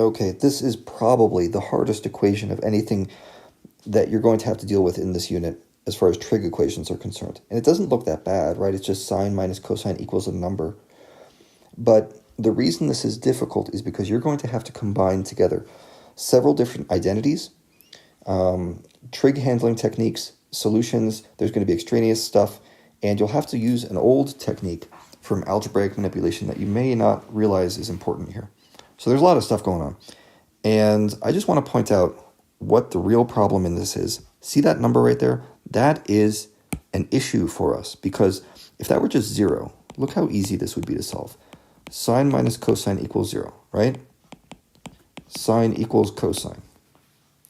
Okay, this is probably the hardest equation of anything that you're going to have to deal with in this unit as far as trig equations are concerned. And it doesn't look that bad, right? It's just sine minus cosine equals a number. But the reason this is difficult is because you're going to have to combine together several different identities, trig handling techniques, solutions, there's going to be extraneous stuff, and you'll have to use an old technique from algebraic manipulation that you may not realize is important here. So there's a lot of stuff going on. And I just want to point out what the real problem in this is. See that number right there? That is an issue for us, because if that were just 0, look how easy this would be to solve. Sine minus cosine equals 0, right? Sine equals cosine.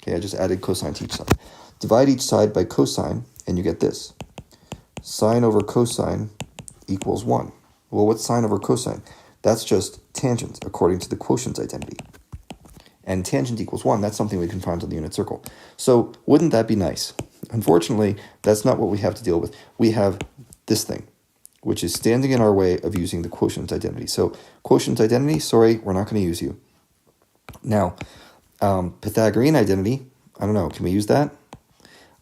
Okay, I just added cosine to each side. Divide each side by cosine, and you get this. Sine over cosine equals 1. Well, what's sine over cosine? That's just tangent, according to the quotient identity. And tangent equals 1, that's something we can find on the unit circle. So wouldn't that be nice? Unfortunately, that's not what we have to deal with. We have this thing, which is standing in our way of using the quotient identity. So quotient identity, sorry, we're not going to use you. Now, Pythagorean identity, I don't know, can we use that?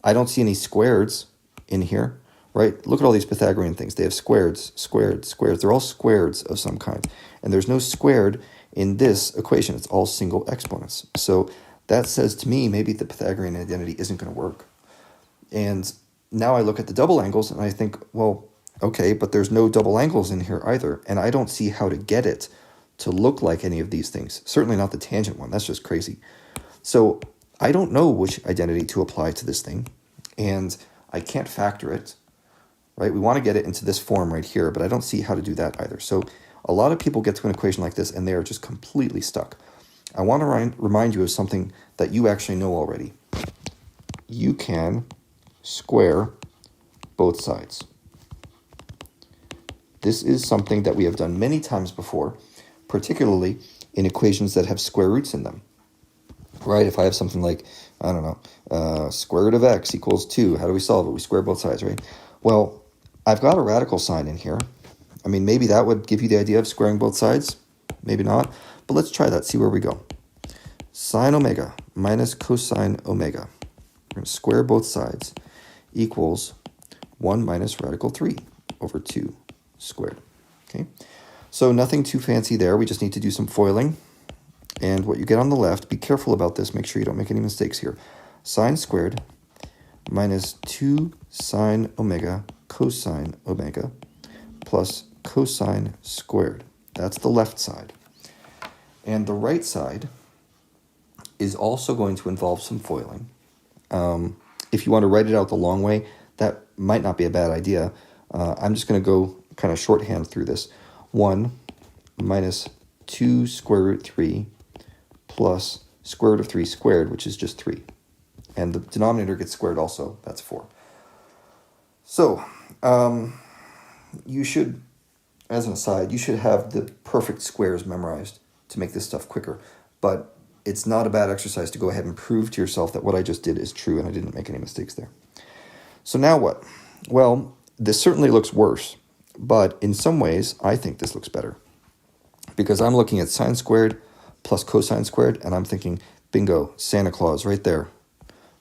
I don't see any squareds in here, right? Look at all these Pythagorean things. They have squareds, squared, squares. They're all squareds of some kind. And there's no squared in this equation. It's all single exponents. So that says to me maybe the Pythagorean identity isn't going to work. And now I look at the double angles and I think, well, okay, but there's no double angles in here either. And I don't see how to get it to look like any of these things. Certainly not the tangent one. That's just crazy. So I don't know which identity to apply to this thing. And I can't factor it, right? We want to get it into this form right here, but I don't see how to do that either. So a lot of people get to an equation like this and they are just completely stuck. I want to remind you of something that you actually know already. You can square both sides. This is something that we have done many times before, particularly in equations that have square roots in them. Right? If I have something like, I don't know, square root of x equals 2, how do we solve it? We square both sides, right? Well, I've got a radical sign in here. I mean, maybe that would give you the idea of squaring both sides. Maybe not. But let's try that, see where we go. Sine omega minus cosine omega. We're going to square both sides equals 1 minus radical 3 over 2 squared. Okay, so nothing too fancy there. We just need to do some foiling. And what you get on the left, be careful about this. Make sure you don't make any mistakes here. Sine squared minus 2 sine omega cosine omega plus cosine squared. That's the left side. And the right side is also going to involve some foiling. If you want to write it out the long way, that might not be a bad idea. I'm just going to go kind of shorthand through this. 1 minus 2 square root 3 plus square root of 3 squared, which is just 3. And the denominator gets squared also. That's 4. So you should, as an aside, you should have the perfect squares memorized to make this stuff quicker. But it's not a bad exercise to go ahead and prove to yourself that what I just did is true and I didn't make any mistakes there. So now what? Well, this certainly looks worse, but in some ways, I think this looks better. Because I'm looking at sine squared plus cosine squared, and I'm thinking, bingo, Santa Claus right there.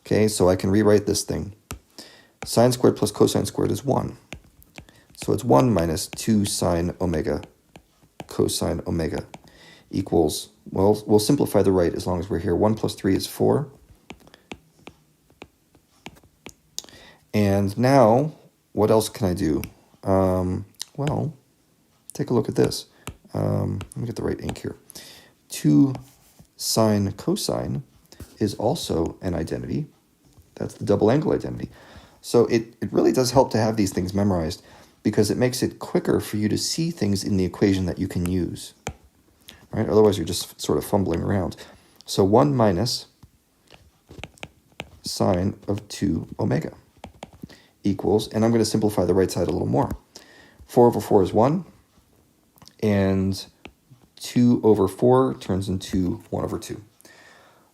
Okay, so I can rewrite this thing. Sine squared plus cosine squared is 1. So it's 1 minus 2 sine omega cosine omega equals, well, we'll simplify the right as long as we're here. 1 plus 3 is 4. And now, what else can I do? Well, take a look at this. Let me get the right ink here. 2 sine cosine is also an identity. That's the double angle identity. So it really does help to have these things memorized because it makes it quicker for you to see things in the equation that you can use. Right? Otherwise, you're just sort of fumbling around. So 1 minus sine of 2 omega equals, and I'm going to simplify the right side a little more. 4 over 4 is 1, and 2 over 4 turns into 1 over 2.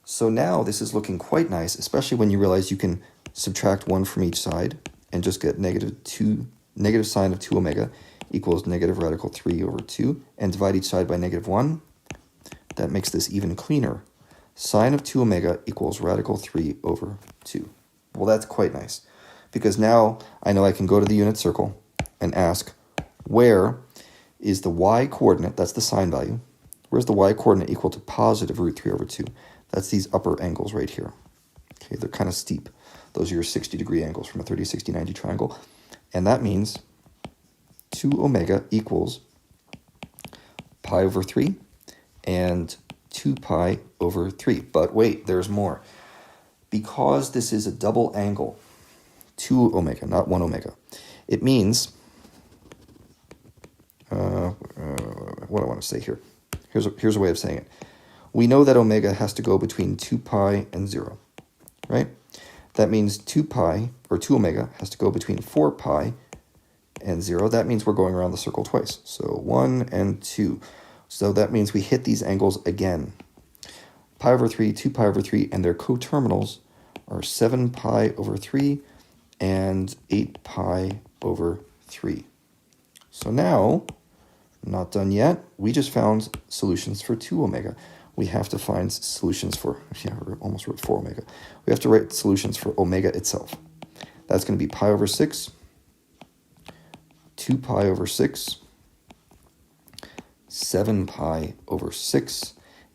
So now this is looking quite nice, especially when you realize you can subtract 1 from each side and just get negative sine of 2 omega equals negative radical 3 over 2, and divide each side by negative 1. that makes this even cleaner. Sine of 2 omega equals radical 3 over 2. Well, that's quite nice, because now I know I can go to the unit circle and ask, where is the y-coordinate, that's the sine value, where's the y-coordinate equal to positive root 3 over 2? That's these upper angles right here. Okay, they're kind of steep. Those are your 60-degree angles from a 30, 60, 90 triangle. And that means 2 omega equals pi over 3 and 2 pi over 3. But wait, there's more. Because this is a double angle, 2 omega, not 1 omega, it means, what do I want to say here? Here's a way of saying it. We know that omega has to go between 2 pi and 0, right? That means 2 pi, or 2 omega, has to go between 4 pi and 0. That means we're going around the circle twice. So 1 and 2. So that means we hit these angles again. Pi over 3, 2 pi over 3, and their coterminals are 7 pi over 3 and 8 pi over 3. So now, not done yet, we just found solutions for 2 omega. We have to find solutions for, we almost wrote 4 omega. We have to write solutions for omega itself. That's going to be pi over 6, 2 pi over 6, 7 pi over 6,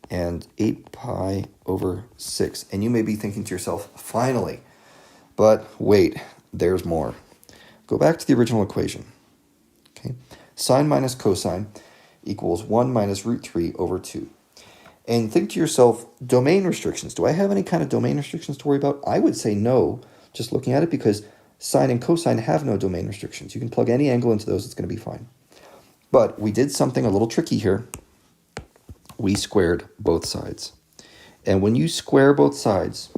and 8 pi over 6. And you may be thinking to yourself, finally, but wait, there's more. Go back to the original equation. Okay, sine minus cosine equals 1 minus root 3 over 2. And think to yourself, domain restrictions. Do I have any kind of domain restrictions to worry about? I would say no, just looking at it, because sine and cosine have no domain restrictions. You can plug any angle into those, it's going to be fine. But we did something a little tricky here. We squared both sides. And when you square both sides,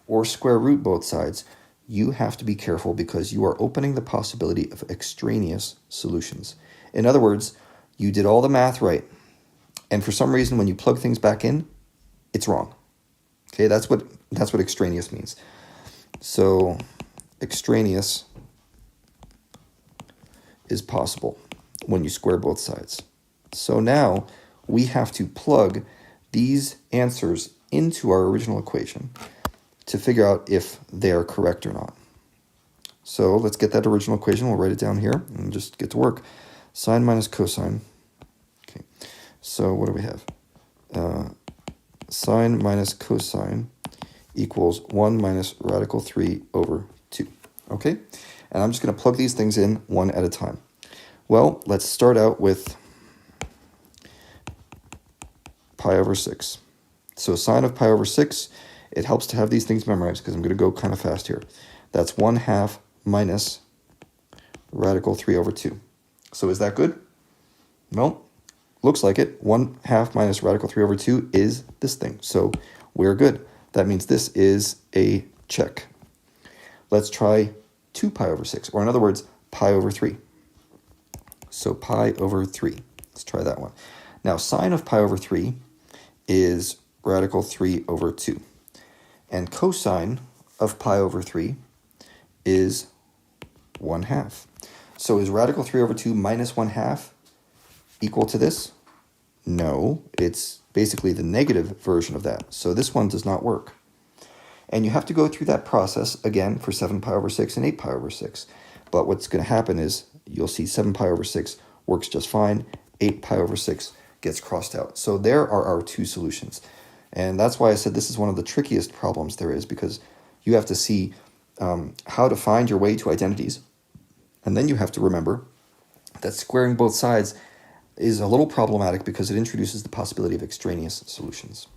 or square root both sides, you have to be careful because you are opening the possibility of extraneous solutions. In other words, you did all the math right, and for some reason when you plug things back in, it's wrong. Okay, that's what extraneous means. So extraneous is possible when you square both sides. So now we have to plug these answers into our original equation to figure out if they are correct or not. So let's get that original equation. We'll write it down here and just get to work. Sine minus cosine. Okay, so what do we have? Sine minus cosine equals 1 minus radical 3 over 2. Okay, and I'm just going to plug these things in one at a time. Well, let's start out with pi over 6. So sine of pi over 6, it helps to have these things memorized because I'm going to go kind of fast here. That's 1/2 minus radical 3 over 2. So is that good? Well, looks like it. 1/2 minus radical 3 over 2 is this thing. So we're good. That means this is a check. Let's try 2 pi over 6, or in other words, pi over 3. So pi over 3. Let's try that one. Now, sine of pi over 3 is radical 3 over 2. And cosine of pi over 3 is 1/2. So is radical 3 over 2 minus 1/2 equal to this? No, it's basically the negative version of that. So this one does not work. And you have to go through that process again for 7 pi over 6 and 8 pi over 6. But what's going to happen is you'll see 7 pi over 6 works just fine. 8 pi over 6 gets crossed out. So there are our two solutions. And that's why I said this is one of the trickiest problems there is, because you have to see how to find your way to identities. And then you have to remember that squaring both sides is a little problematic because it introduces the possibility of extraneous solutions.